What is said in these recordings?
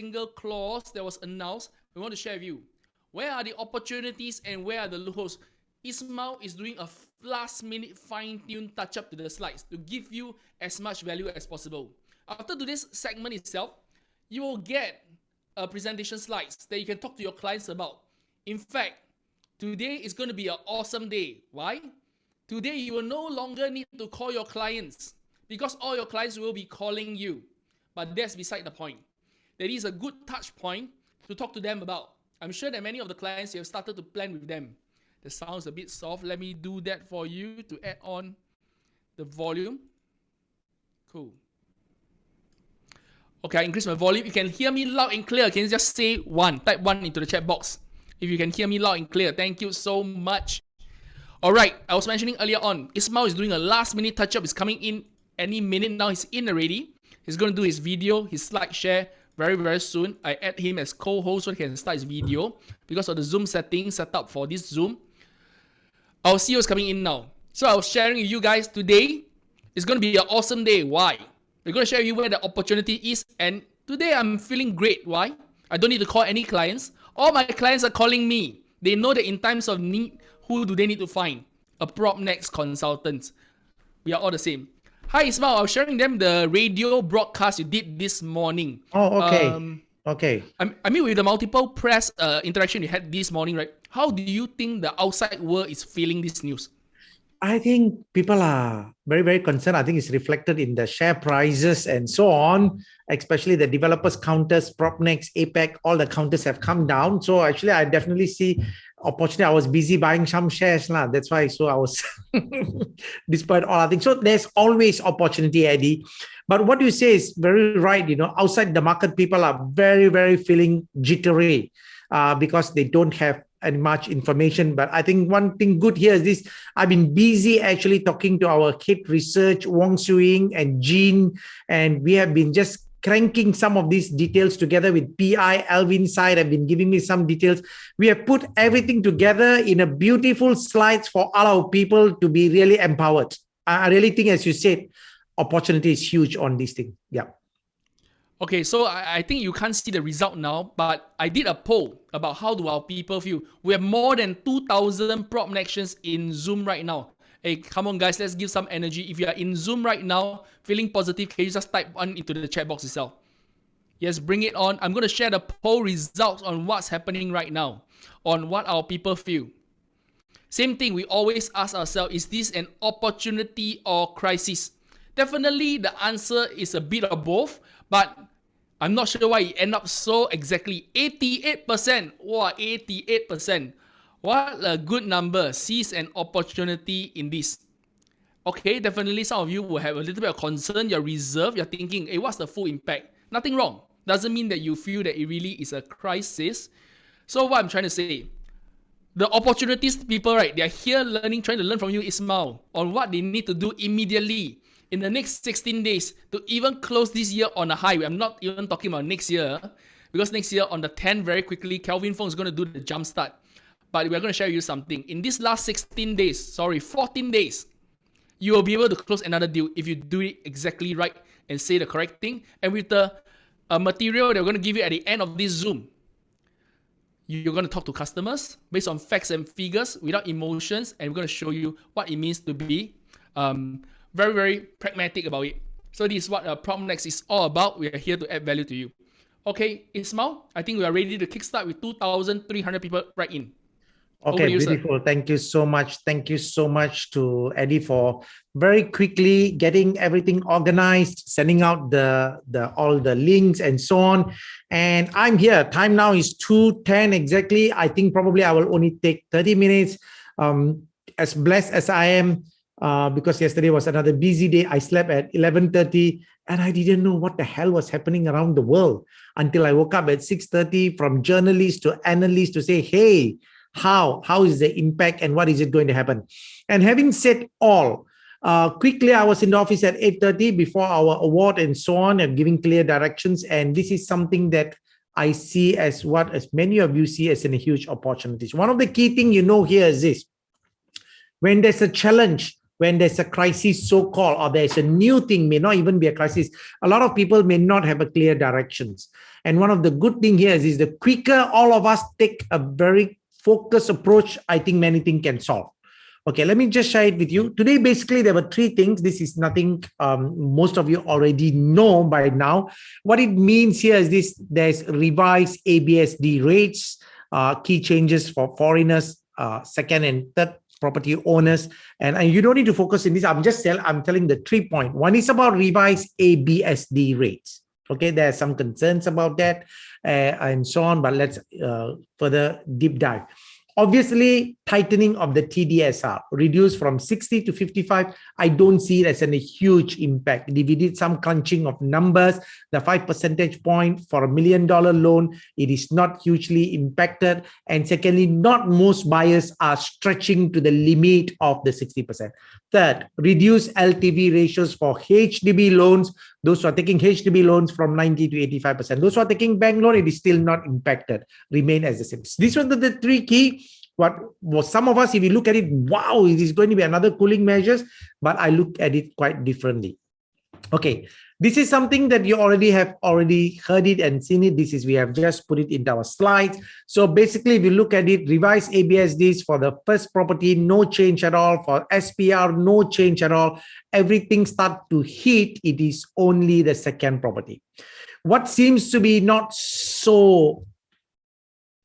single clause that was announced, we want to share with you. Where are the opportunities and where are the loopholes? Ismail is doing a last-minute fine-tuned touch-up to the slides to give you as much value as possible. After today's segment itself, you will get a presentation slides that you can talk to your clients about. In fact, today is going to be an awesome day. Why? Today, you will no longer need to call your clients because all your clients will be calling you. But that's beside the point. That is a good touch point to talk to them about. I'm sure that many of the clients, you have started to plan with them. The sound's a bit soft. Let me do that for you to add on the volume. Cool. Okay, I increase my volume. You can hear me loud and clear. Can you just say one? Type one into the chat box. If you can hear me loud and clear. Thank you so much. Alright, I was mentioning earlier on, Ismail is doing a last minute touch-up. He's coming in any minute now. He's in already. He's going to do his video, his slide share very, very soon. I add him as co-host so he can start his video because of the Zoom settings set up for this Zoom. Our CEO is coming in now. So I was sharing with you guys today. It's going to be an awesome day. Why? We're going to share with you where the opportunity is. And today I'm feeling great. Why? I don't need to call any clients. All my clients are calling me. They know that in times of need, who do they need to find? A PropNex consultant. We are all the same. Hi Ismail, I was sharing them the radio broadcast you did this morning. Oh, okay. Okay. I mean, with the multiple press interaction you had this morning, right? How do you think the outside world is feeling this news? I think people are very, very concerned. I think it's reflected in the share prices and so on, especially the developers counters, PropNex, APEC, all the counters have come down. So actually, I definitely see opportunity. I was busy buying some shares. That's why. So I was, despite all I think. So there's always opportunity, Eddie. But what you say is very right. Outside the market, people are very, very feeling jittery because they don't have and much information. But I think one thing good here is this. I've been busy actually talking to our head research, Wong Suing and Jean, and we have been just cranking some of these details together with PI. Alvin Side have been giving me some details. We have put everything together in a beautiful slides for all our people to be really empowered. I really think, as you said, opportunity is huge on this thing. Yeah. Okay, so I think you can't see the result now, but I did a poll about how do our people feel. We have more than 2,000 PropNextions in Zoom right now. Hey, come on guys, let's give some energy. If you are in Zoom right now, feeling positive, can you just type one into the chat box itself? Yes, bring it on. I'm going to share the poll results on what's happening right now, on what our people feel. Same thing, we always ask ourselves, is this an opportunity or crisis? Definitely the answer is a bit of both, but I'm not sure why it ended up so exactly. 88%. Wow, 88%. What a good number. Sees an opportunity in this. Okay, definitely some of you will have a little bit of concern. You're reserved. You're thinking, hey, what's the full impact? Nothing wrong. Doesn't mean that you feel that it really is a crisis. So what I'm trying to say, the opportunities people, right, they're here learning, trying to learn from you, Ismail, on what they need to do immediately in the next 16 days to even close this year on a high. I'm not even talking about next year, because next year on the 10th, very quickly, Kelvin Fong is going to do the jump start. But we're going to share with you something. In this last 14 days, you will be able to close another deal if you do it exactly right and say the correct thing. And with the material that we're going to give you at the end of this Zoom, you're going to talk to customers based on facts and figures without emotions, and we're going to show you what it means to be very, very pragmatic about it. So this is what PropNex is all about. We are here to add value to you. Okay, Ismail, I think we are ready to kickstart with 2,300 people right in. Okay, beautiful. Sir. Thank you so much. Thank you so much to Eddie for very quickly getting everything organized, sending out all the links and so on. And I'm here. Time now is 2:10 exactly. I think probably I will only take 30 minutes. As blessed as I am, because yesterday was another busy day. I slept at 11:30 and I didn't know what the hell was happening around the world until I woke up at 6:30 from journalists to analysts to say, hey, how is the impact and what is it going to happen? And having said all, quickly, I was in the office at 8:30 before our award and so on, and giving clear directions. And this is something that I see as many of you see as a huge opportunities. One of the key things here is this. When there's a challenge, when there's a crisis, so-called, or there's a new thing, may not even be a crisis, a lot of people may not have a clear directions. And one of the good thing here is the quicker all of us take a very focused approach, I think many things can solve. Okay, let me just share it with you. Today, basically, there were three things. This is nothing most of you already know by now. What it means here is this: there's revised ABSD rates, key changes for foreigners, second and third property owners. And you don't need to focus in this. I'm telling the 3 points. One is about revised ABSD rates. Okay, there are some concerns about that and so on, but let's further deep dive. Obviously, tightening of the TDSR, reduced from 60 to 55. I don't see it as a huge impact. If we did some crunching of numbers, the 5 percentage point for $1 million loan, it is not hugely impacted. And secondly, not most buyers are stretching to the limit of the 60%. Third, reduce LTV ratios for HDB loans. Those who are taking HDB loans from 90 to 85%. Those who are taking bank loan, it is still not impacted, remain as the same. These were the three key. What was some of us, if you look at it, wow, it is going to be another cooling measures, but I look at it quite differently. Okay, this is something that you already have heard it and seen it. This is, we have just put it into our slides. So basically, if you look at it, revised ABSDs for the first property, no change at all. For SPR, no change at all. Everything start to hit. It is only the second property. What seems to be not so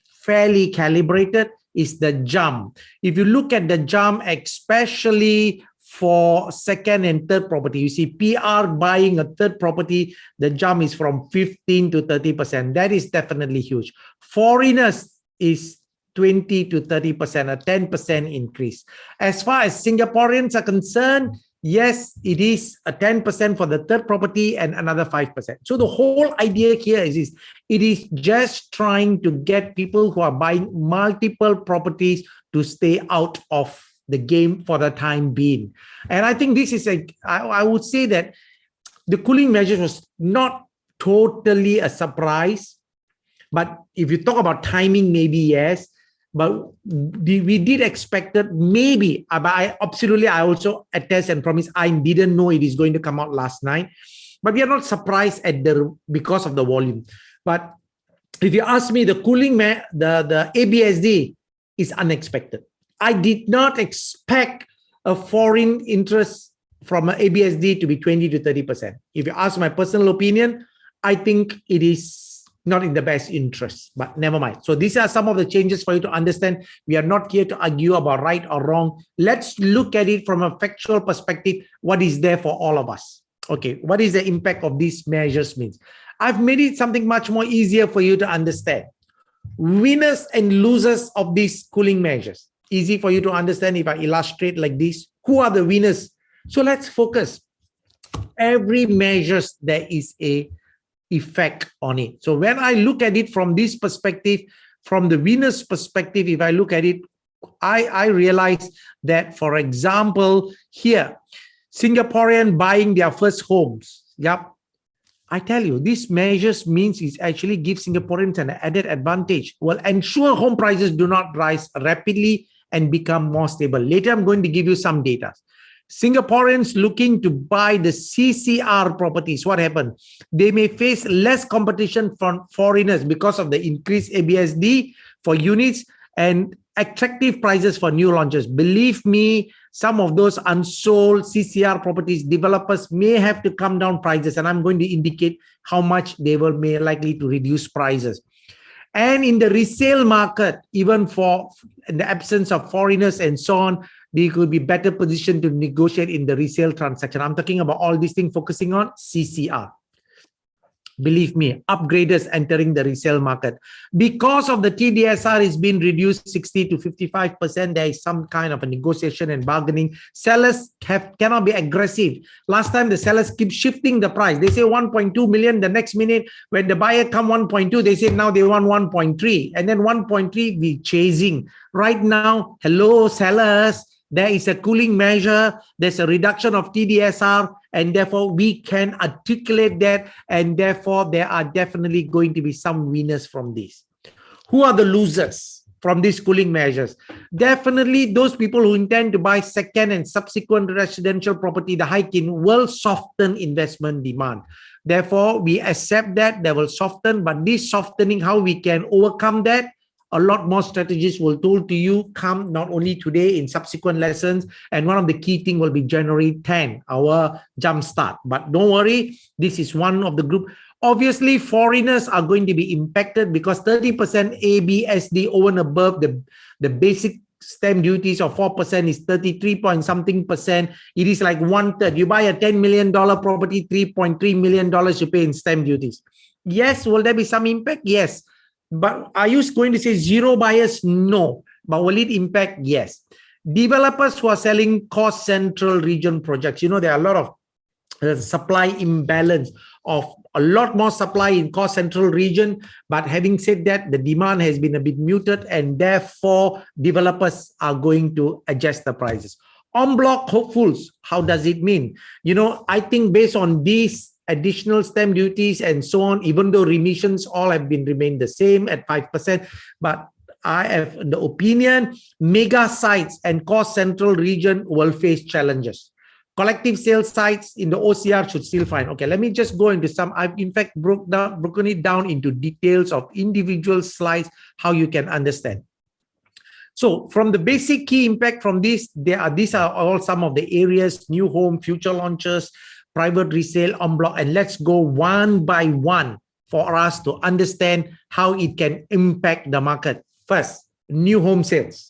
fairly calibrated is the jump. If you look at the jump, especially for second and third property, you see PR buying a third property, the jump is from 15 to 30%. That is definitely huge. Foreigners is 20 to 30%, a 10% increase. As far as Singaporeans are concerned, yes, it is a 10% for the third property and another 5%. So the whole idea here is it is just trying to get people who are buying multiple properties to stay out of the game for the time being. And I think this is I would say that the cooling measures was not totally a surprise, but if you talk about timing, maybe yes, but we did expect it maybe. But I also attest and promise I didn't know it is going to come out last night, but we are not surprised at because of the volume. But if you ask me, the cooling the ABSD is unexpected. I did not expect a foreign interest from an ABSD to be 20 to 30%. If you ask my personal opinion, I think it is not in the best interest, but never mind. So these are some of the changes for you to understand. We are not here to argue about right or wrong. Let's look at it from a factual perspective. What is there for all of us? Okay, what is the impact of these measures means? I've made it something much more easier for you to understand. Winners and losers of these cooling measures. Easy for you to understand if I illustrate like this. Who are the winners? So let's focus. Every measures, there is a effect on it. So when I look at it from this perspective, from the winner's perspective, if I look at it, I realize that, for example, here, Singaporean buying their first homes. Yep. I tell you, these measures means it actually gives Singaporeans an added advantage. Will ensure home prices do not rise rapidly and become more stable. Later, I'm going to give you some data. Singaporeans looking to buy the CCR properties, what happened? They may face less competition from foreigners because of the increased ABSD for units and attractive prices for new launches. Believe me, some of those unsold CCR properties, developers may have to come down prices, and I'm going to indicate how much they may likely to reduce prices. And in the resale market, even for in the absence of foreigners and so on, they could be better positioned to negotiate in the resale transaction. I'm talking about all these things focusing on CCR. Believe me, upgraders entering the resale market. Because of the TDSR is being reduced 60 to 55%, there is some kind of a negotiation and bargaining. Sellers cannot be aggressive. Last time, the sellers keep shifting the price. They say 1.2 million. The next minute, when the buyer come 1.2, they say now they want 1.3. And then 1.3, we chasing. Right now, hello, sellers. There is a cooling measure, there's a reduction of TDSR, and therefore we can articulate that, and therefore there are definitely going to be some winners from this. Who are the losers? from these cooling measures? Definitely those people who intend to buy second and subsequent residential property, the hike in will soften investment demand. Therefore, we accept that they will soften, but this softening, how we can overcome that, a lot more strategies will told to you come not only today in subsequent lessons, and one of the key thing will be January 10, our jump start. But don't worry, this is one of the group. Obviously, foreigners are going to be impacted because 30% ABSD over and above the basic stamp duties of 4% is 33 point something percent. It is like 1/3. You buy a $10 million property, $3.3 million you pay in stamp duties. Yes, will there be some impact? Yes. But are you going to say zero buyers? No. But will it impact? Yes. Developers who are selling cost central region projects, you know, there are a lot of supply imbalance of a lot more supply in cost central region. But having said that, the demand has been a bit muted, and therefore developers are going to adjust the prices. En bloc hopefuls, how does it mean? You know, I think based on these additional stamp duties and so on, even though remissions all have been remained the same at 5%, but I have the opinion mega sites and cost central region will face challenges. Collective sales sites in the OCR should still fine. Okay, let me just go into some. I've in fact broken it down into details of individual slides, how you can understand. So from the basic key impact from this, these are all some of the areas: new home, future launches, private resale, en bloc, and let's go one by one for us to understand how it can impact the market. First, new home sales.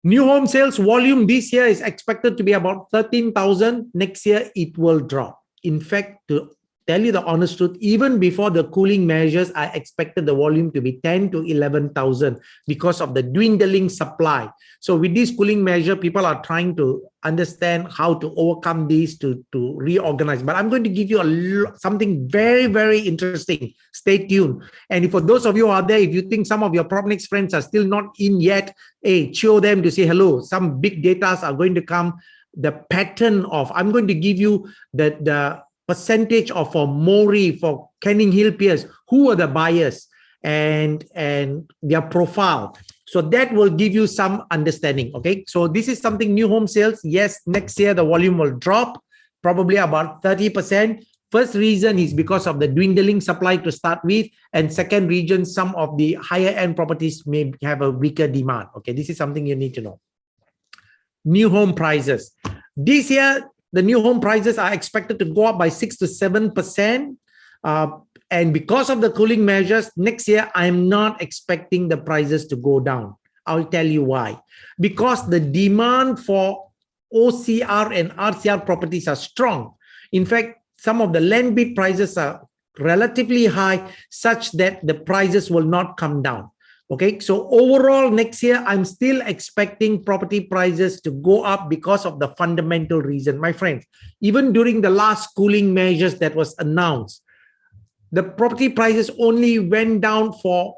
New home sales volume this year is expected to be about 13,000. Next year, it will drop. In fact, to tell you the honest truth, even before the cooling measures, I expected the volume to be 10 to 11,000 because of the dwindling supply. So with this cooling measure, people are trying to understand how to overcome these to reorganize. But I'm going to give you something very, very interesting. Stay tuned. And for those of you out there, if you think some of your Propnex friends are still not in yet, hey, show them to say hello. Some big data are going to come. The pattern of, I'm going to give you the percentage of for Mori, for Canning Hill Peers, who are the buyers and their profile. So that will give you some understanding. Okay, so this is something new home sales. Yes, next year the volume will drop probably about 30%. First reason is because of the dwindling supply to start with, and second reason, some of the higher end properties may have a weaker demand. Okay, this is something you need to know. New home prices. This year, the new home prices are expected to go up by 6 to 7%. And because of the cooling measures, next year, I'm not expecting the prices to go down. I'll tell you why. Because the demand for OCR and RCR properties are strong. In fact, some of the land bid prices are relatively high, such that the prices will not come down. Okay, so overall next year, I'm still expecting property prices to go up because of the fundamental reason. My friends, even during the last cooling measures that was announced, the property prices only went down for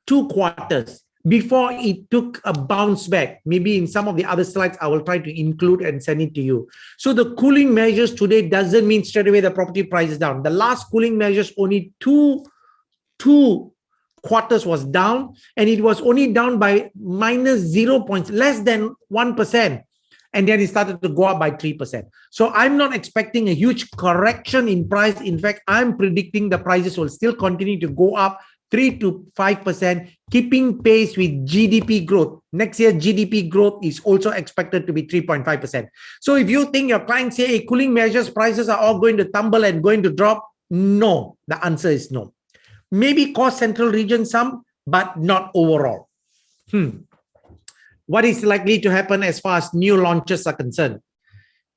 2 quarters before it took a bounce back. Maybe in some of the other slides, I will try to include and send it to you. So the cooling measures today doesn't mean straight away the property price is down. The last cooling measures only two quarters was down, and it was only down by minus 0 points, less than 1%. And then it started to go up by 3%. So I'm not expecting a huge correction in price. In fact, I'm predicting the prices will still continue to go up 3 to 5%, keeping pace with GDP growth. Next year, GDP growth is also expected to be 3.5%. So if you think your clients say, hey, cooling measures, prices are all going to tumble and going to drop, no, the answer is no. Maybe cost central region some, but not overall. What is likely to happen as far as new launches are concerned?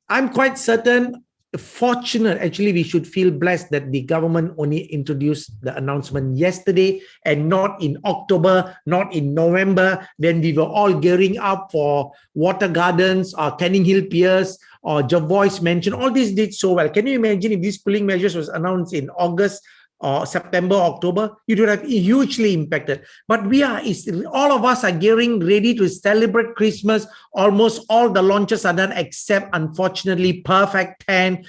I'm quite certain, fortunate, actually, we should feel blessed that the government only introduced the announcement yesterday and not in October, not in November, when we were all gearing up for Water Gardens or Canning Hill Piers or Jervois Mansion. All these did so well. Can you imagine if these cooling measures was announced in August or September, October, it would have hugely impacted. But all of us are getting ready to celebrate Christmas. Almost all the launches are done, except unfortunately, Perfect 10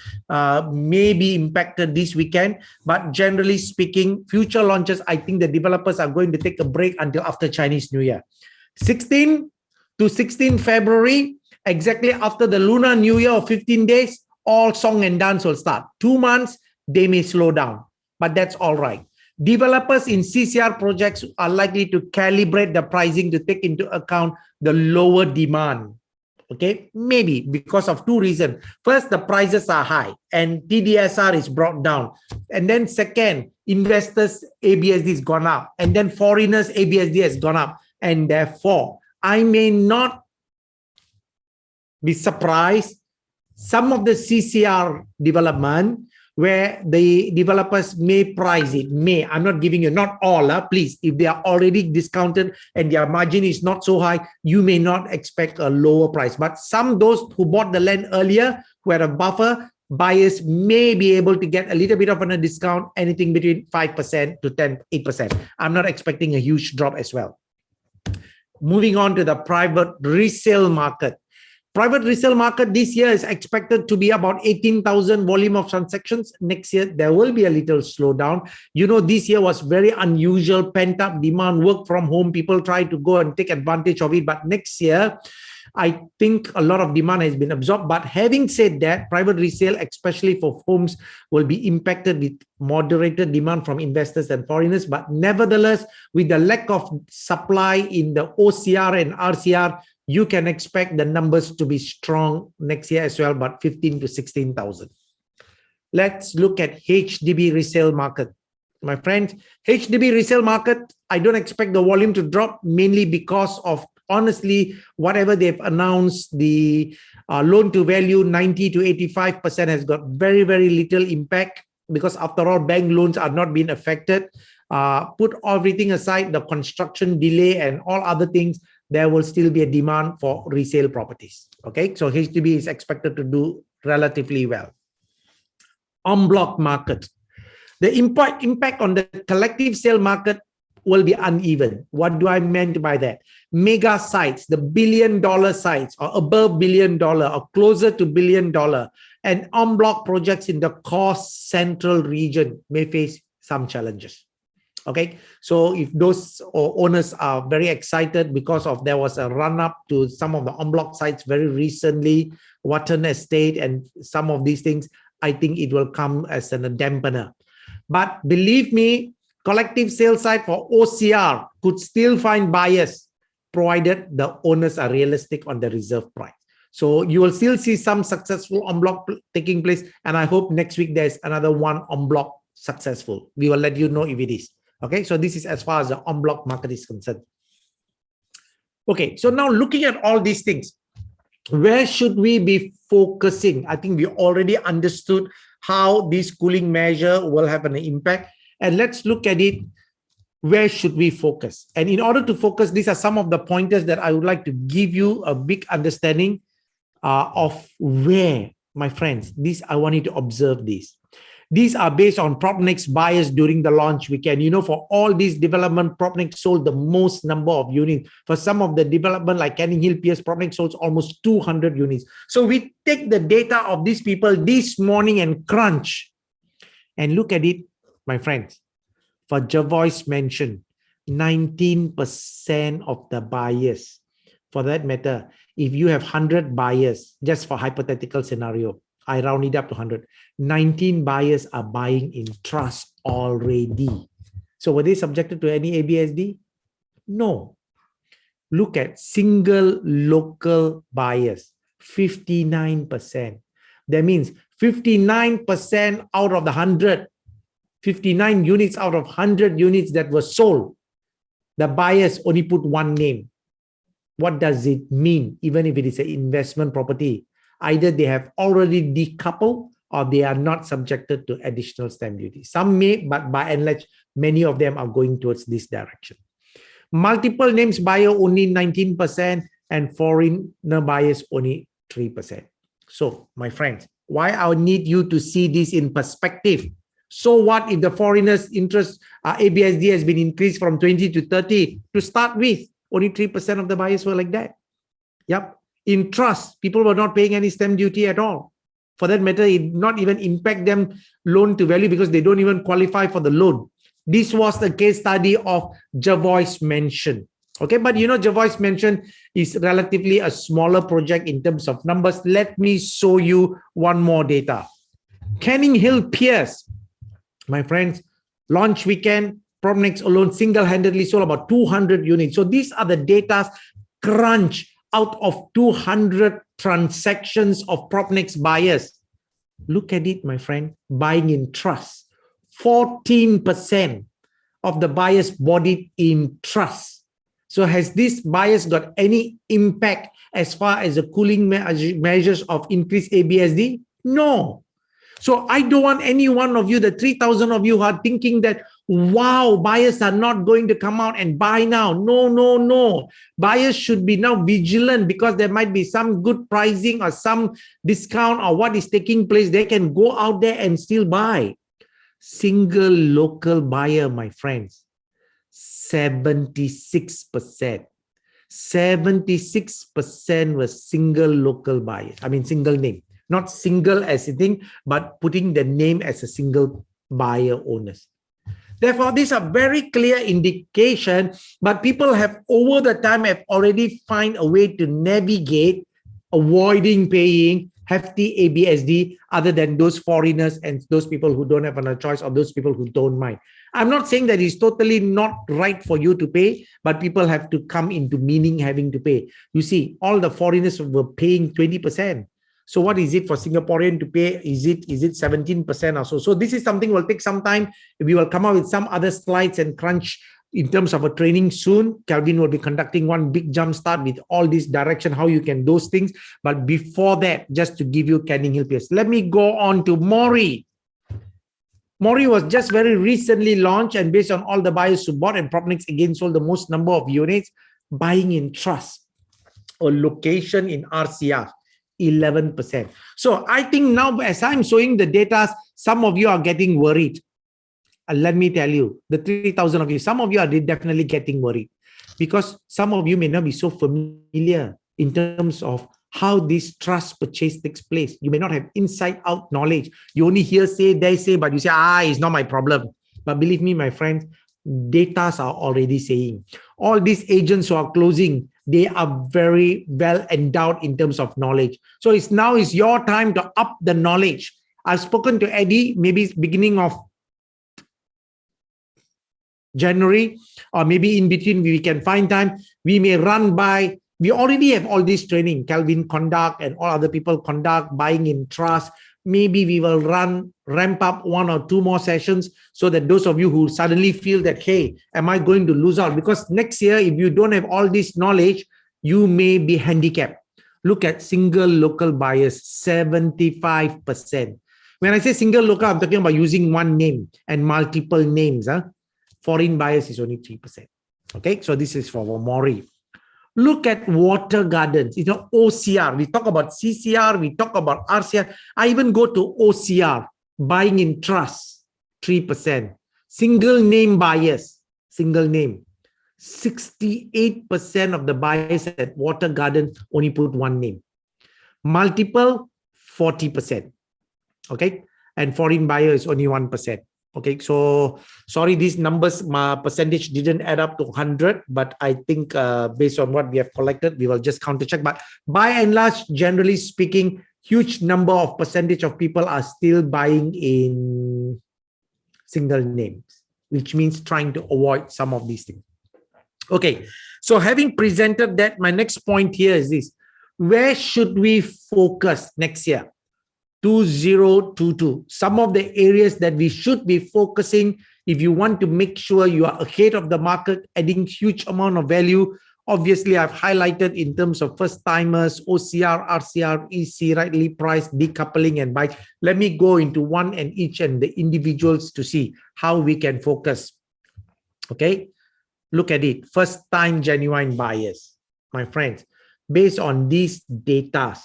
may be impacted this weekend. But generally speaking, future launches, I think the developers are going to take a break until after Chinese New Year. 16 to 16 February, exactly after the Lunar New Year of 15 days, all song and dance will start. 2 months, they may slow down, but that's all right. Developers in CCR projects are likely to calibrate the pricing to take into account the lower demand. Okay, maybe because of 2 reasons. First, the prices are high and TDSR is brought down. And then second, investors ABSD has gone up. And then foreigners ABSD has gone up. And therefore, I may not be surprised some of the CCR development where the developers may price it, I'm not giving you, not all, please, if they are already discounted and their margin is not so high, you may not expect a lower price. But those who bought the land earlier, who had a buffer, buyers may be able to get a little bit of a discount, anything between 5% to 8%. I'm not expecting a huge drop as well. Moving on to the private resale market. Private resale market this year is expected to be about 18,000 volume of transactions. Next year, there will be a little slowdown. You know, this year was very unusual, pent-up demand, work from home. People try to go and take advantage of it. But next year, I think a lot of demand has been absorbed. But having said that, private resale, especially for homes, will be impacted with moderated demand from investors and foreigners. But nevertheless, with the lack of supply in the OCR and RCR, you can expect the numbers to be strong next year as well, but 15 to 16,000. Let's look at HDB resale market. My friends, HDB resale market, I don't expect the volume to drop, mainly because of, honestly, whatever they've announced, the loan to value 90 to 85% has got very, very little impact, because after all, bank loans are not being affected. Put everything aside, the construction delay and all other things, there will still be a demand for resale properties. Okay, so HDB is expected to do relatively well. En bloc market. The impact on the collective sale market will be uneven. What do I mean by that? Mega sites, the billion-dollar sites or above billion-dollar or closer to billion-dollar, and en bloc projects in the cost central region may face some challenges. Okay, so if those owners are very excited because of there was a run-up to some of the en bloc sites very recently, Watton Estate and some of these things, I think it will come as a dampener. But believe me, collective sale site for OCR could still find buyers, provided the owners are realistic on the reserve price. So you will still see some successful en bloc taking place, and I hope next week there's another one en bloc successful. We will let you know if it is. Okay, so this is as far as the en bloc market is concerned. Okay, so now looking at all these things, where should we be focusing? I think we already understood how this cooling measure will have an impact. And let's look at it. Where should we focus? And in order to focus, these are some of the pointers that I would like to give you a big understanding of where, my friends, I want you to observe this. These are based on Propnex buyers during the launch weekend. You know, for all these development, Propnex sold the most number of units. For some of the development like Canning Hill PS, Propnex sold almost 200 units. So we take the data of these people this morning and crunch and look at it, my friends. For Jervois Mansion, 19% of the buyers, for that matter, if you have 100 buyers, just for hypothetical scenario, I round it up to 100. 19 buyers are buying in trust already. So were they subjected to any ABSD? No. Look at single local buyers, 59%. That means 59% out of the 100, 59 units out of 100 units that were sold, the buyers only put one name. What does it mean? Even if it is an investment property, either they have already decoupled or they are not subjected to additional stamp duty. Some may, but by and large, many of them are going towards this direction. Multiple names buyer only 19% and foreigner buyers only 3%. So, my friends, why I need you to see this in perspective So what if the foreigners' interest ABSD has been increased from 20 to 30 to start with? Only 3% of the buyers were like that. Yep. In trust, people were not paying any stamp duty at all. For that matter, it did not even impact them loan to value because they don't even qualify for the loan. This was the case study of Jervois Mansion. Okay, but you know, Jervois Mansion is relatively a smaller project in terms of numbers. Let me show you one more data. Canning Hill Pierce, my friends, launch weekend, PropNex alone single-handedly sold about 200 units. So these are the data crunch out of 200 transactions of PropNex buyers. Look at it, my friend, buying in trust. 14% of the buyers bought it in trust. So has this buyers got any impact as far as the cooling measures of increased ABSD? No. So I don't want any one of you, the 3,000 of you who are thinking that, wow, buyers are not going to come out and buy now. No, no, no. Buyers should be now vigilant because there might be some good pricing or some discount or what is taking place. They can go out there and still buy. Single local buyer, my friends, 76%. 76% was single local buyers. I mean, single name. Not single as a thing, but putting the name as a single buyer owners. Therefore, these are very clear indication, but people have over the time have already find a way to navigate avoiding paying hefty ABSD other than those foreigners and those people who don't have another choice or those people who don't mind. I'm not saying that it's totally not right for you to pay, but people have to come into meaning having to pay. You see, all the foreigners were paying 20%. So what is it for Singaporean to pay? Is it 17% or so? So this is something will take some time. We will come up with some other slides and crunch in terms of a training soon. Calvin will be conducting one big jump start with all this direction, how you can those things. But before that, just to give you Canning Hill Pierce, let me go on to Mori. Mori was just very recently launched, and based on all the buyers who bought, and PropNex again sold the most number of units, buying in trust or location in RCR. 11%. So I think now as I'm showing the data, some of you are getting worried. Let me tell you, the 3,000 of you, some of you are definitely getting worried because some of you may not be so familiar in terms of how this trust purchase takes place. You may not have inside out knowledge. You only hear say, they say, but you say, it's not my problem. But believe me, my friends, data are already saying all these agents who are closing, they are very well endowed in terms of knowledge. So it's your time to up the knowledge. I've spoken to Eddie, maybe beginning of January, or maybe in between we can find time. We may run by, we already have all this training, Calvin conduct and all other people conduct, buying in trust. Maybe we will ramp up 1 or 2 more sessions so that those of you who suddenly feel that, hey, am I going to lose out? Because next year, if you don't have all this knowledge, you may be handicapped. Look at single local buyers, 75%. When I say single local, I'm talking about using one name and multiple names. Foreign buyers is only 3%. Okay, so this is for Mori. Look at Water Gardens, OCR. We talk about CCR, we talk about RCR. I even go to OCR, buying in trust, 3%. Single name buyers, single name. 68% of the buyers at Water Garden only put one name. Multiple, 40%. Okay, and foreign buyer is only 1%. Okay, so sorry, these numbers, my percentage didn't add up to 100, but I think based on what we have collected, we will just counter check. But by and large, generally speaking, huge number of percentage of people are still buying in single names, which means trying to avoid some of these things. Okay, so having presented that, my next point here is this. Where should we focus next year? 2022. Some of the areas that we should be focusing if you want to make sure you are ahead of the market, adding huge amount of value. Obviously, I've highlighted in terms of first timers, OCR, RCR, EC, rightly priced, decoupling, and buy. Let me go into one and each and the individuals to see how we can focus. Okay, look at it. First time genuine buyers, my friends, based on these data,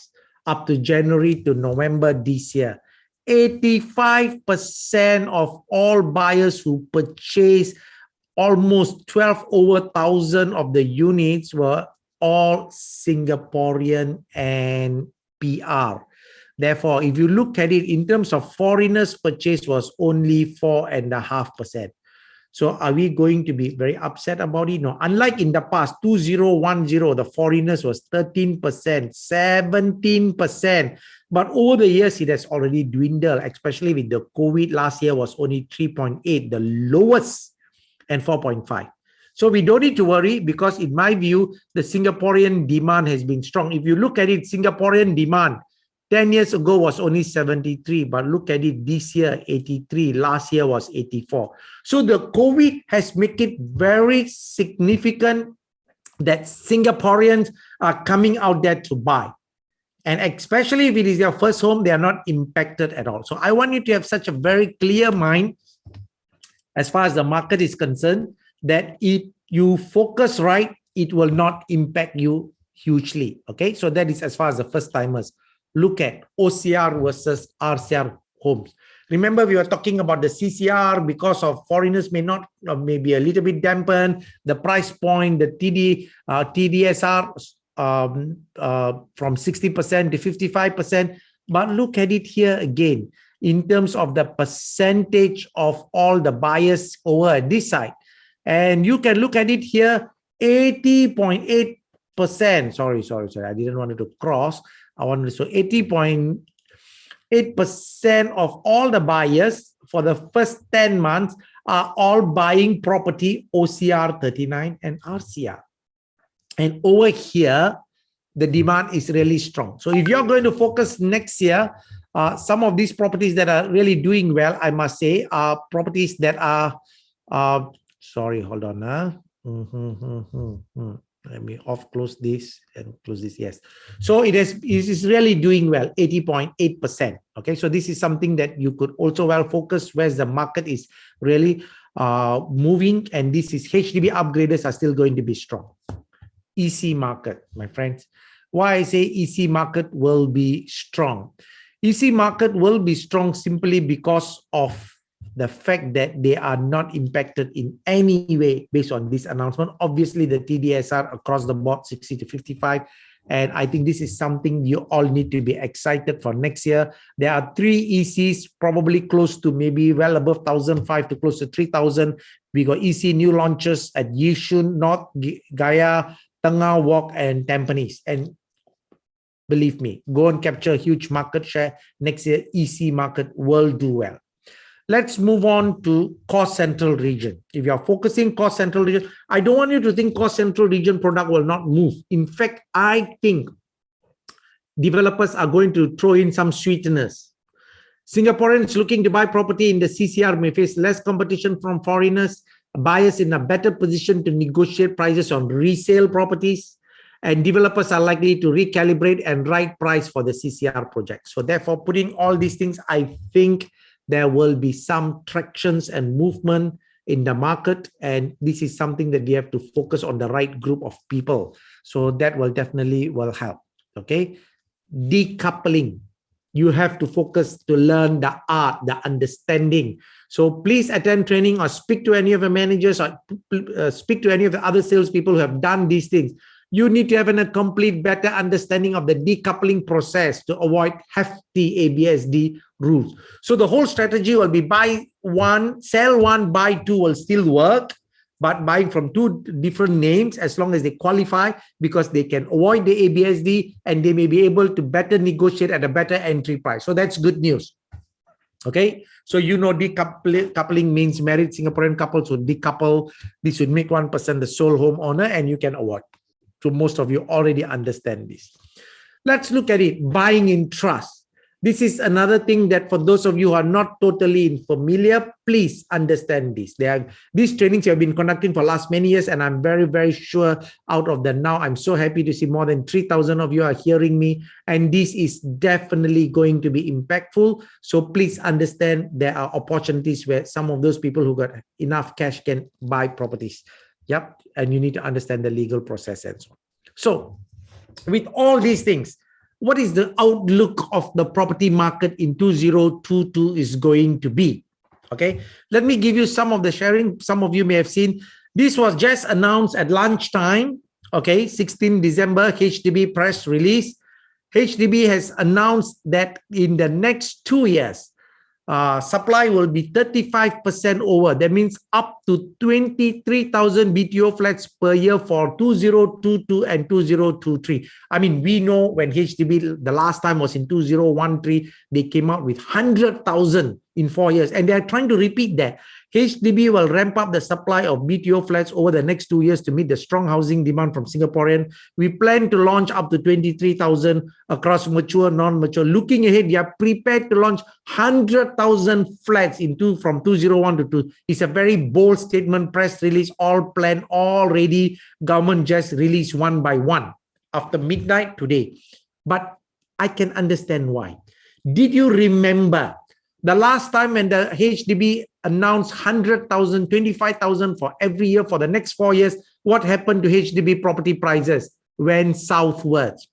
up to January to November this year, 85% of all buyers who purchased almost 12,000 of the units were all Singaporean and PR. Therefore, if you look at it in terms of foreigners purchase was only 4.5%. So are we going to be very upset about it? No. Unlike in the past, 2010, the foreigners was 13%, 17%. But over the years, it has already dwindled, especially with the COVID. Last year was only 3.8, the lowest, and 4.5. So we don't need to worry because in my view, the Singaporean demand has been strong. If you look at it, Singaporean demand 10 years ago was only 73, but look at it this year, 83. Last year was 84. So the COVID has made it very significant that Singaporeans are coming out there to buy. And especially if it is their first home, they are not impacted at all. So I want you to have such a very clear mind as far as the market is concerned, that if you focus right, it will not impact you hugely. Okay, so that is as far as the first timers. Look at OCR versus RCR homes. Remember, we were talking about the CCR because of foreigners may not, maybe a little bit dampened the price point, the TDSR from 60% to 55%. But look at it here again in terms of the percentage of all the buyers over at this side. And you can look at it here, 80.8%. Sorry. I didn't want it to cross. I wanted to, so 80.8% of all the buyers for the first 10 months are all buying property OCR 39 and RCR. And over here, the demand is really strong. So if you're going to focus next year, some of these properties that are really doing well, I must say, are properties that are, sorry, hold on. Let me close this and close this. Yes. So it is really doing well, 80.8%. Okay. So this is something that you could also well focus where the market is really moving. And this is HDB upgraders are still going to be strong. EC market, my friends. Why I say EC market will be strong. EC market will be strong simply because of the fact that they are not impacted in any way based on this announcement. Obviously, the TDSR across the board, 60 to 55. And I think this is something you all need to be excited for next year. There are 3 ECs, probably close to maybe well above 1,500 to close to 3,000. We got EC new launches at Yishun, North Gaya, Tengah Walk, and Tampines. And believe me, go and capture a huge market share. Next year, EC market will do well. Let's move on to Cost Central region. If you are focusing Cost Central region, I don't want you to think Cost Central region product will not move. In fact, I think developers are going to throw in some sweeteners. Singaporeans looking to buy property in the CCR may face less competition from foreigners, buyers in a better position to negotiate prices on resale properties, and developers are likely to recalibrate and right price for the CCR project. So therefore, putting all these things, I think there will be some tractions and movement in the market. And this is something that we have to focus on the right group of people. So that will definitely help. Okay. Decoupling. You have to focus to learn the art, the understanding. So please attend training or speak to any of the managers or speak to any of the other salespeople who have done these things. You need to have a complete better understanding of the decoupling process to avoid hefty ABSD rules. So the whole strategy will be buy one, sell one, buy two will still work, but buying from 2 different names as long as they qualify, because they can avoid the ABSD and they may be able to better negotiate at a better entry price. So that's good news. Okay, so you know decoupling means married Singaporean couples would decouple. This would make 1% the sole home owner and you can avoid. So most of you already understand this. Let's look at it. Buying in trust. This is another thing that for those of you who are not totally familiar, please understand this. These trainings have been conducting for last many years, and I'm very, very sure out of them now, I'm so happy to see more than 3,000 of you are hearing me, and this is definitely going to be impactful. So please understand there are opportunities where some of those people who got enough cash can buy properties. Yep, and you need to understand the legal process and so on. So with all these things, what is the outlook of the property market in 2022 is going to be. Okay, let me give you some of the sharing. Some of you may have seen this was just announced at lunchtime. Okay, 16 December, HDB press release. HDB has announced that in the next 2 years, supply will be 35% over. That means up to 23,000 BTO flats per year for 2022 and 2023. I mean, we know when HDB, the last time was in 2013, they came out with 100,000 in 4 years. And they're trying to repeat that. HDB will ramp up the supply of BTO flats over the next 2 years to meet the strong housing demand from Singaporean. We plan to launch up to 23,000 across mature, non-mature. Looking ahead, we are prepared to launch 100,000 flats from 2001 to 2. It's a very bold statement, press release, all planned, all ready. Government just released one by one after midnight today. But I can understand why. Did you remember the last time when the HDB announced 100,000, 25,000 for every year for the next 4 years, what happened to HDB property prices? Went southwards.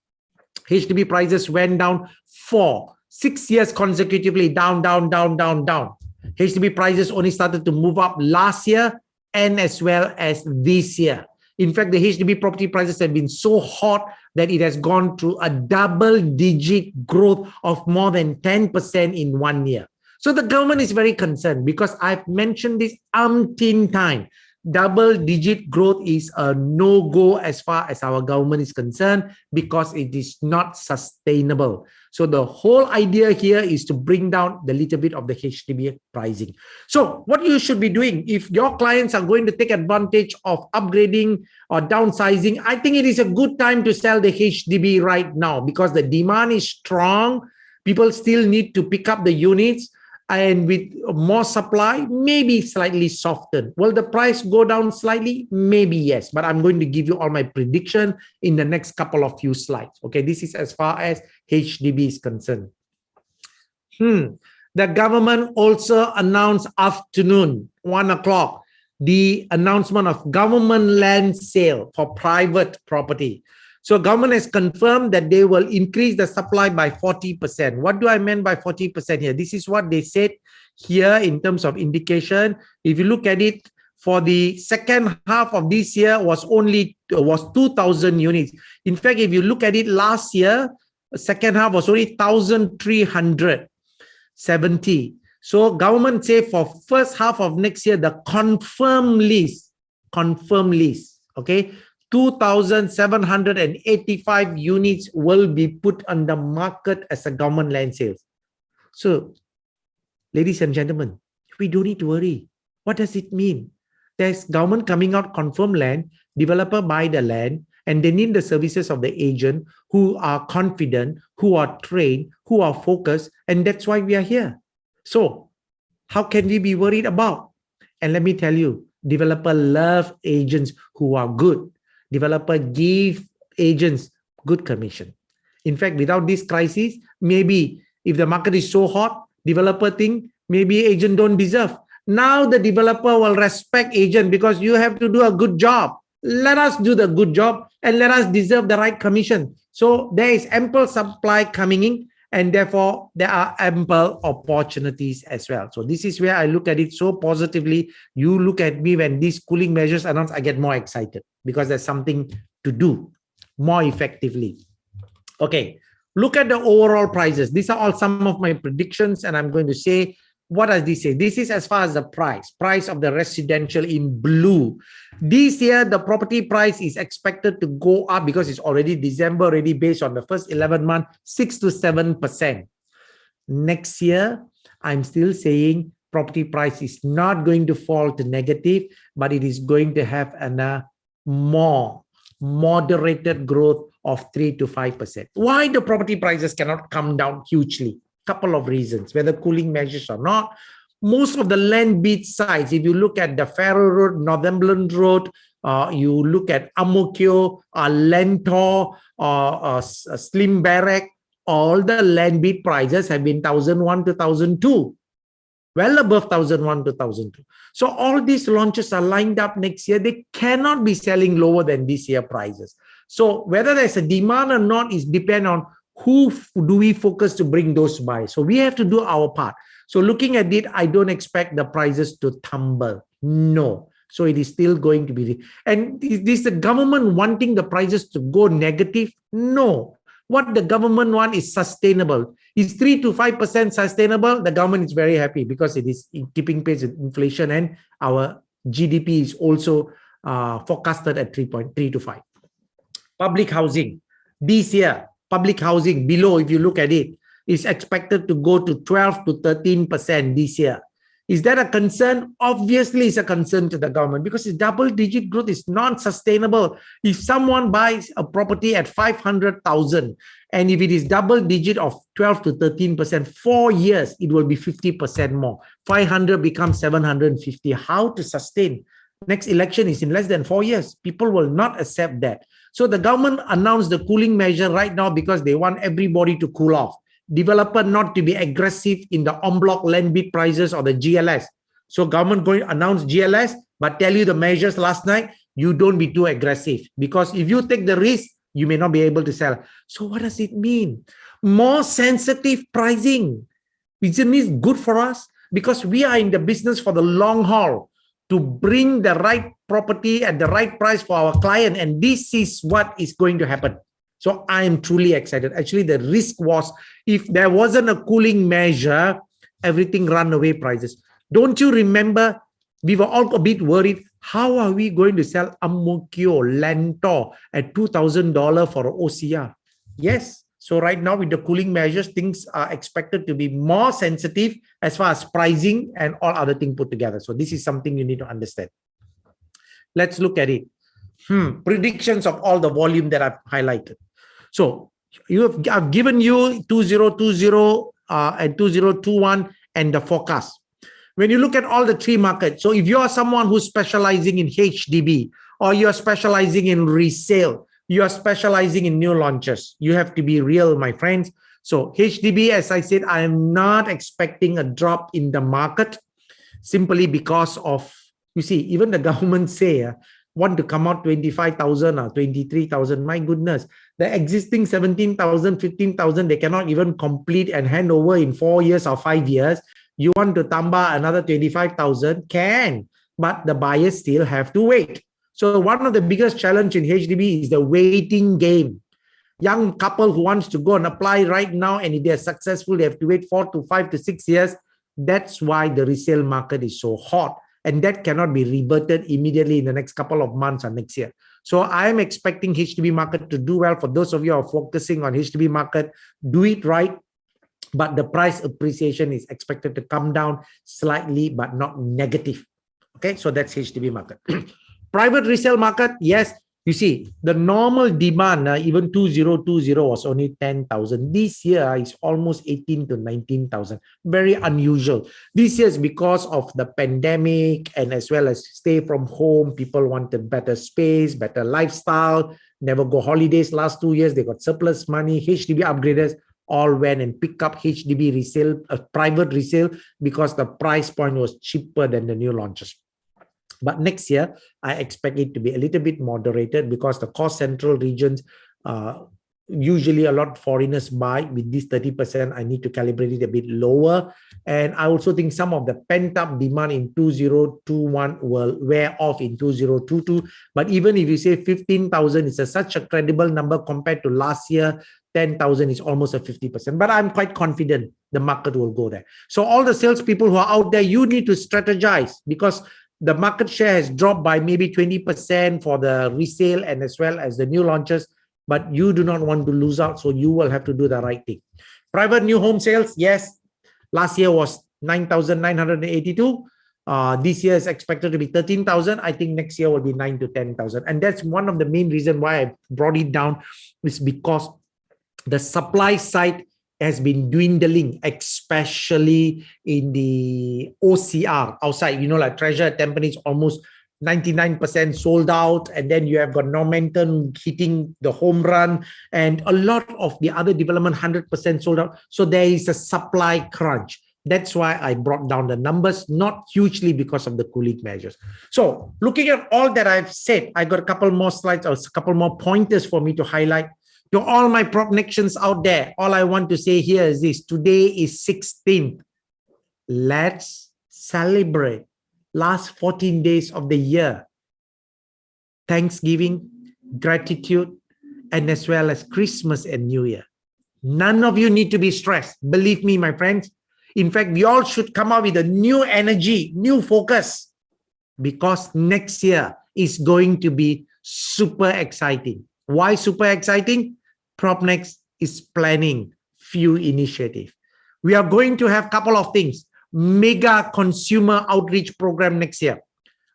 HDB prices went down 6 years consecutively, down. HDB prices only started to move up last year and as well as this year. In fact, the HDB property prices have been so hot that it has gone through a double-digit growth of more than 10% in 1 year. So the government is very concerned because I've mentioned this umpteen time. Double-digit growth is a no-go as far as our government is concerned because it is not sustainable. So the whole idea here is to bring down the little bit of the HDB pricing. So what you should be doing if your clients are going to take advantage of upgrading or downsizing, I think it is a good time to sell the HDB right now because the demand is strong. People still need to pick up the units. And with more supply, maybe slightly softened. Will the price go down slightly? Maybe yes, but I'm going to give you all my prediction in the next couple of few slides. Okay, this is as far as HDB is concerned. The government also announced afternoon, 1 o'clock, the announcement of government land sale for private property. So government has confirmed that they will increase the supply by 40%. What do I mean by 40% here? This is what they said here in terms of indication. If you look at it, for the second half of this year was 2,000 units. In fact, if you look at it last year, the second half was only 1,370. So government say for first half of next year, the confirmed list, okay, 2,785 units will be put on the market as a government land sales. So, ladies and gentlemen, we don't need to worry. What does it mean? There's government coming out, confirmed land, developer buy the land, and they need the services of the agent who are confident, who are trained, who are focused, and that's why we are here. So, how can we be worried about? And let me tell you, developer love agents who are good. Developer give agents good commission. In fact, without this crisis, maybe if the market is so hot, developer think maybe agent don't deserve. Now the developer will respect agent because you have to do a good job. Let us do the good job and let us deserve the right commission. So there is ample supply coming in and therefore there are ample opportunities as well. So this is where I look at it so positively. You look at me when these cooling measures announced, I get more excited because there's something to do more effectively. Okay, look at the overall prices. These are all some of my predictions and I'm going to say, what does this say? This is as far as the price of the residential in blue. This year, the property price is expected to go up because it's already December, already based on the first 11 months, 6 to 7%. Next year, I'm still saying property price is not going to fall to negative, but it is going to have a more moderated growth of 3 to 5%. Why the property prices cannot come down hugely? Couple of reasons, whether cooling measures or not. Most of the land bid sites, if you look at the Farrer Road, Northumberland Road, you look at Ang Mo Kio, Lentor, Slim Barrack, all the land bid prices have been 1,001 to 1,002, well above 1,001 to 1,002. So all these launches are lined up next year. They cannot be selling lower than this year prices. So whether there's a demand or not is depend on who do we focus to bring those by? So we have to do our part. So looking at it, I don't expect the prices to tumble. No. So it is still going to be. And is the government wanting the prices to go negative? No. What the government want is sustainable. Is 3 to 5% sustainable? The government is very happy because it is keeping pace with inflation, and our GDP is also forecasted at 3.3 to 5. Public housing. This year, public housing below, if you look at it, is expected to go to 12 to 13% this year. Is that a concern? Obviously, it's a concern to the government because double-digit growth is not sustainable. If someone buys a property at 500,000, and if it is double-digit of 12 to 13%, 4 years, it will be 50% more. 500 becomes 750. How to sustain? Next election is in less than 4 years. People will not accept that. So the government announced the cooling measure right now because they want everybody to cool off. Developer not to be aggressive in the en bloc land bid prices or the GLS. So government going to announce GLS, but tell you the measures last night, you don't be too aggressive, because if you take the risk, you may not be able to sell. So what does it mean? More sensitive pricing. Isn't it good for us? Because we are in the business for the long haul, to bring the right property at the right price for our client. And this is what is going to happen. So I am truly excited. Actually, the risk was, if there wasn't a cooling measure, everything run away prices. Don't you remember? We were all a bit worried. How are we going to sell Ang Mo Kio, Lentor at $2,000 for OCR? Yes. So right now with the cooling measures, things are expected to be more sensitive as far as pricing and all other things put together. So this is something you need to understand. Let's look at it. Predictions of all the volume that I've highlighted. So I've given you 2020 and 2021 and the forecast. When you look at all the three markets, so if you are someone who's specializing in HDB, or you're specializing in resale, you are specializing in new launches, you have to be real, my friends. So HDB, as I said, I am not expecting a drop in the market, simply because of, you see, even the government say want to come out 25,000 or 23,000. My goodness, the existing 17,000, 15,000, they cannot even complete and hand over in 4 years or 5 years. You want to tamba another 25,000? Can, but the buyers still have to wait. So one of the biggest challenge in HDB is the waiting game. Young couple who wants to go and apply right now, and if they're successful, they have to wait 4 to 5 to 6 years. That's why the resale market is so hot, and that cannot be reverted immediately in the next couple of months or next year. So I am expecting HDB market to do well. For those of you who are focusing on HDB market, do it right. But the price appreciation is expected to come down slightly, but not negative. Okay, so that's HDB market. Private resale market, yes. You see, the normal demand, even 2020 was only 10,000. This year is almost 18 to 19,000. Very unusual. This year is because of the pandemic, and as well as stay from home. People wanted better space, better lifestyle, never go holidays last 2 years. They got surplus money. HDB upgraders all went and pick up HDB resale, private resale, because the price point was cheaper than the new launches. But next year, I expect it to be a little bit moderated, because the cost central regions, usually a lot of foreigners buy. With this 30%, I need to calibrate it a bit lower. And I also think some of the pent-up demand in 2021 will wear off in 2022. But even if you say 15,000, it's such a credible number compared to last year. 10,000 is almost a 50%, but I'm quite confident the market will go there. So all the salespeople who are out there, you need to strategize, because the market share has dropped by maybe 20% for the resale and as well as the new launches, but you do not want to lose out. So you will have to do the right thing. Private new home sales, yes, last year was 9,982. This year is expected to be 13,000. I think next year will be 9 to 10,000. And that's one of the main reasons why I brought it down, is because the supply side has been dwindling, especially in the OCR outside, like Treasure at Tampines, almost 99% sold out. And then you have got Normanton hitting the home run, and a lot of the other development 100% sold out. So there is a supply crunch. That's why I brought down the numbers, not hugely because of the cooling measures. So looking at all that I've said, I got a couple more slides or a couple more pointers for me to highlight. To all my propnections out there, all I want to say here is this. Today is 16th. Let's celebrate last 14 days of the year. Thanksgiving, gratitude, and as well as Christmas and New Year. None of you need to be stressed. Believe me, my friends. In fact, we all should come up with a new energy, new focus, because next year is going to be super exciting. Why super exciting? Propnex is planning few initiatives. We are going to have a couple of things. Mega consumer outreach program next year.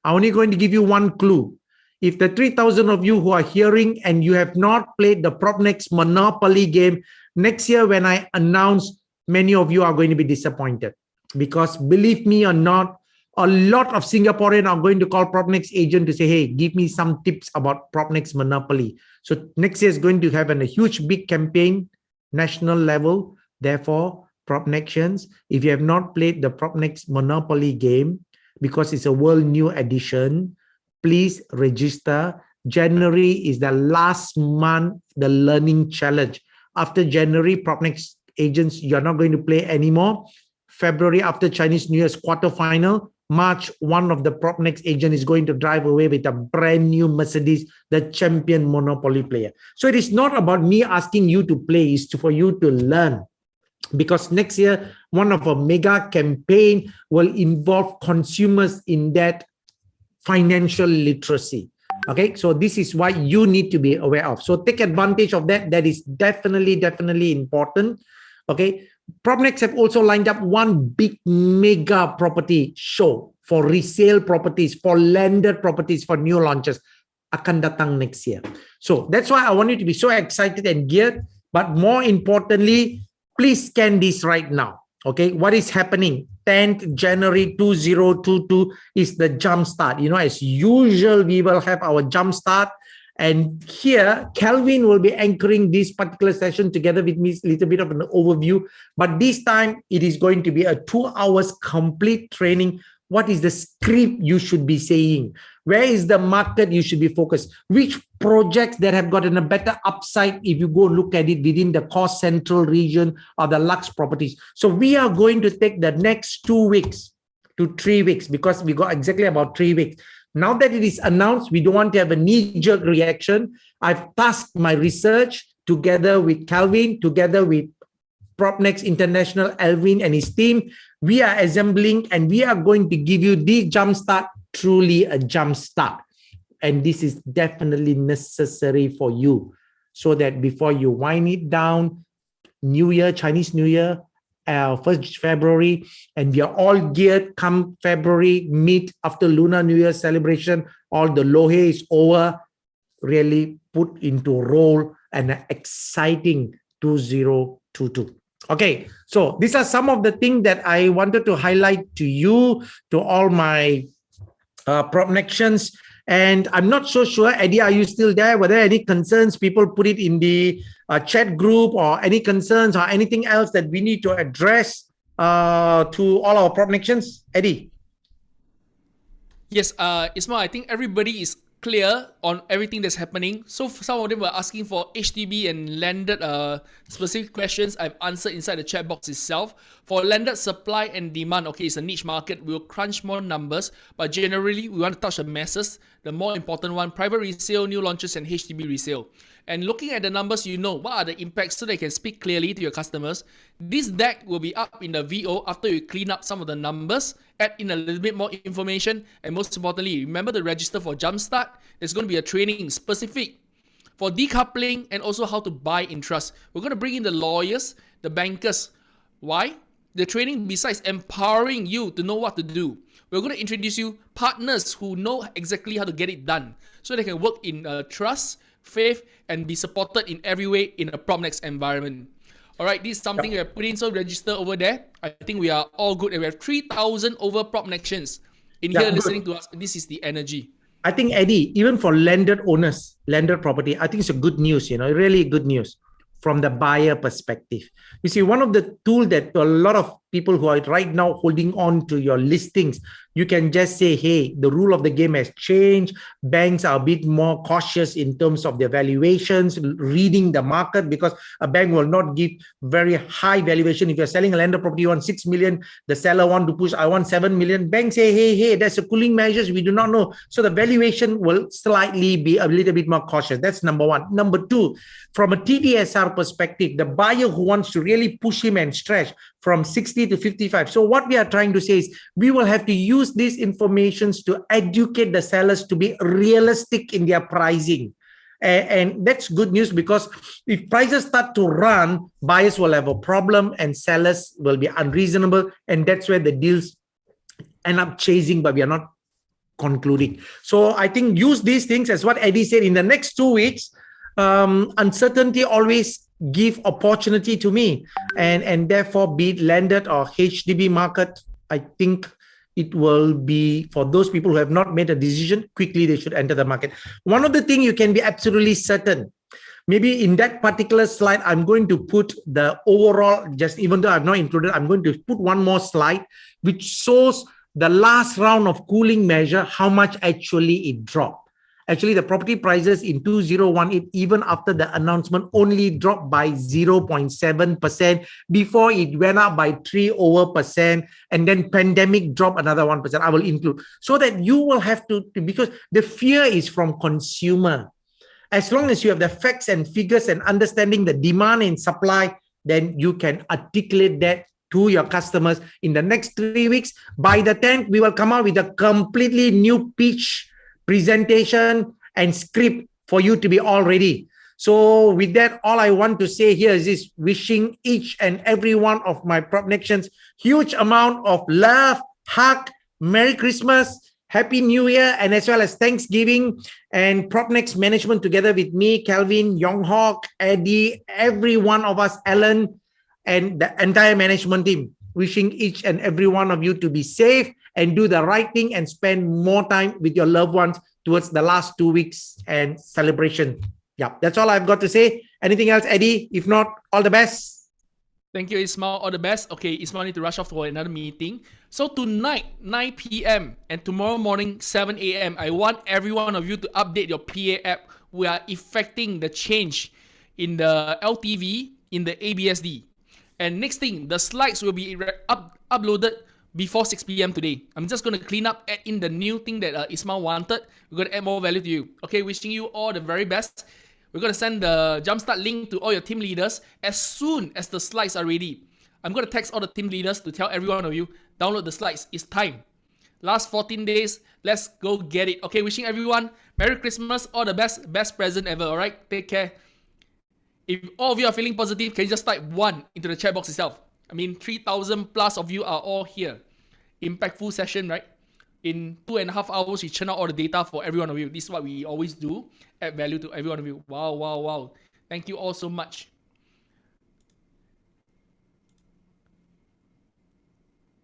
I'm only going to give you one clue. If the 3,000 of you who are hearing and you have not played the Propnex Monopoly game, next year when I announce, many of you are going to be disappointed. Because believe me or not, a lot of Singaporeans are going to call Propnex agent to say, hey, give me some tips about Propnex Monopoly. So next year is going to have a huge, big campaign, national level. Therefore, Propnexians, if you have not played the Propnex Monopoly game, because it's a world new edition, please register. January is the last month, the learning challenge. After January, Propnex agents, you're not going to play anymore. February, after Chinese New Year's quarterfinal, March, one of the Propnex agent is going to drive away with a brand new Mercedes, the champion Monopoly player. So it is not about me asking you to play, it's for you to learn. Because next year, one of a mega campaign will involve consumers in that financial literacy. Okay, so this is why you need to be aware of. So take advantage of that. That is definitely important. Okay, Propnex have also lined up one big mega property show for resale properties, for landed properties, for new launches. Akan datang next year. So that's why I want you to be so excited and geared. But more importantly, please scan this right now. Okay, what is happening? 10th January 2022 is the jump start. You know, as usual, we will have our jump start. And here, Kelvin will be anchoring this particular session together with me, a little bit of an overview. But this time, it is going to be a 2 hours complete training. What is the script you should be saying? Where is the market you should be focused? Which projects that have gotten a better upside if you go look at it within the core central region or the Lux properties? So we are going to take the next 2 weeks to 3 weeks because we got exactly about 3 weeks. Now that it is announced, we don't want to have a knee-jerk reaction. I've tasked my research together with Calvin, together with Propnex International, Alvin and his team. We are assembling and we are going to give you the jump start, truly a jump start. And this is definitely necessary for you so that before you wind it down, New Year, Chinese New Year, 1st February, and we are all geared come February, mid after Lunar New Year celebration, all the lohe is over, really put into roll and an exciting 2022. Okay, so these are some of the things that I wanted to highlight to you, to all my Propnexians. And I'm not so sure, Eddie, are you still there? Were there any concerns? People put it in the chat group, or any concerns or anything else that we need to address to all our Propnexians? Eddie? Yes, Ismail, I think everybody is clear on everything that's happening. So some of them were asking for HDB and landed specific questions. I've answered inside the chat box itself. For landed supply and demand, okay, it's a niche market. We'll crunch more numbers, but generally we want to touch the masses. The more important one, private resale, new launches, and HDB resale. And looking at the numbers, you know what are the impacts so they can speak clearly to your customers. This deck will be up in the VO after you clean up some of the numbers, add in a little bit more information, and most importantly, remember to register for Jumpstart. There's going to be a training specific for decoupling and also how to buy in trust. We're going to bring in the lawyers, the bankers. Why? The training, besides empowering you to know what to do, we're going to introduce you partners who know exactly how to get it done so they can work in trust, faith, and be supported in every way in a Propnex environment. All right, this is something we are putting, so register over there. I think we are all good. And we have 3,000 over Propnexians in here listening to us. This is the energy. I think, Eddie, even for landed owners, landed property, I think it's a good news, really good news from the buyer perspective. You see, one of the tools that a lot of people who are right now holding on to your listings, you can just say, hey, the rule of the game has changed. Banks are a bit more cautious in terms of their valuations, reading the market, because a bank will not give very high valuation. If you're selling a landed property, you want 6 million, the seller want to push, I want 7 million. Banks say, hey, that's a cooling measures. We do not know. So the valuation will slightly be a little bit more cautious. That's number one. Number two, from a TDSR perspective, the buyer who wants to really push him and stretch from 60 to 55. So what we are trying to say is we will have to use these informations to educate the sellers to be realistic in their pricing. And that's good news, because if prices start to run, buyers will have a problem and sellers will be unreasonable. And that's where the deals end up chasing, but we are not concluding. So I think use these things as what Eddie said. In the next 2 weeks, uncertainty always give opportunity to me, and therefore, be it landed or HDB market, I think it will be for those people who have not made a decision. Quickly they should enter the market. One of the things you can be absolutely certain, maybe in that particular slide, I'm going to put the overall, just even though I've not included, I'm going to put one more slide which shows the last round of cooling measure, how much actually it dropped. Actually, the property prices in 2018, even after the announcement, only dropped by 0.7% before it went up by 3%, and then pandemic dropped another 1%. I will include, so that you will have to, because the fear is from consumer. As long as you have the facts and figures and understanding the demand and supply, then you can articulate that to your customers. In the next 3 weeks, by the 10th, we will come out with a completely new pitch, presentation and script for you to be all ready. So with that, all I want to say here is this: wishing each and every one of my PropNections huge amount of love, hug, Merry Christmas, Happy New Year, and as well as Thanksgiving. And PropNex management, together with me, Calvin, Yong Hawk, Eddie, every one of us, Alan, and the entire management team, wishing each and every one of you to be safe and do the right thing and spend more time with your loved ones towards the last 2 weeks and celebration. Yeah, that's all I've got to say. Anything else, Eddie? If not, all the best. Thank you, Ismail. All the best. Okay, Ismail need to rush off for another meeting. So tonight, 9 p.m. and tomorrow morning, 7 a.m., I want every one of you to update your PA app. We are effecting the change in the LTV, in the ABSD. And next thing, the slides will be uploaded before 6 p.m. today. I'm just going to clean up, add in the new thing that Ismail wanted. We're going to add more value to you. Okay, wishing you all the very best. We're going to send the Jumpstart link to all your team leaders as soon as the slides are ready. I'm going to text all the team leaders to tell every one of you, download the slides. It's time. Last 14 days, let's go get it. Okay, wishing everyone Merry Christmas, all the best present ever, all right? Take care. If all of you are feeling positive, can you just type 1 into the chat box itself? I mean, 3,000 plus of you are all here. Impactful session, right? In 2.5 hours, we churn out all the data for every one of you. This is what we always do. Add value to every one of you. Wow, wow, wow. Thank you all so much.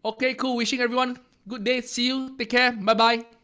Okay, cool. Wishing everyone good day. See you. Take care. Bye-bye.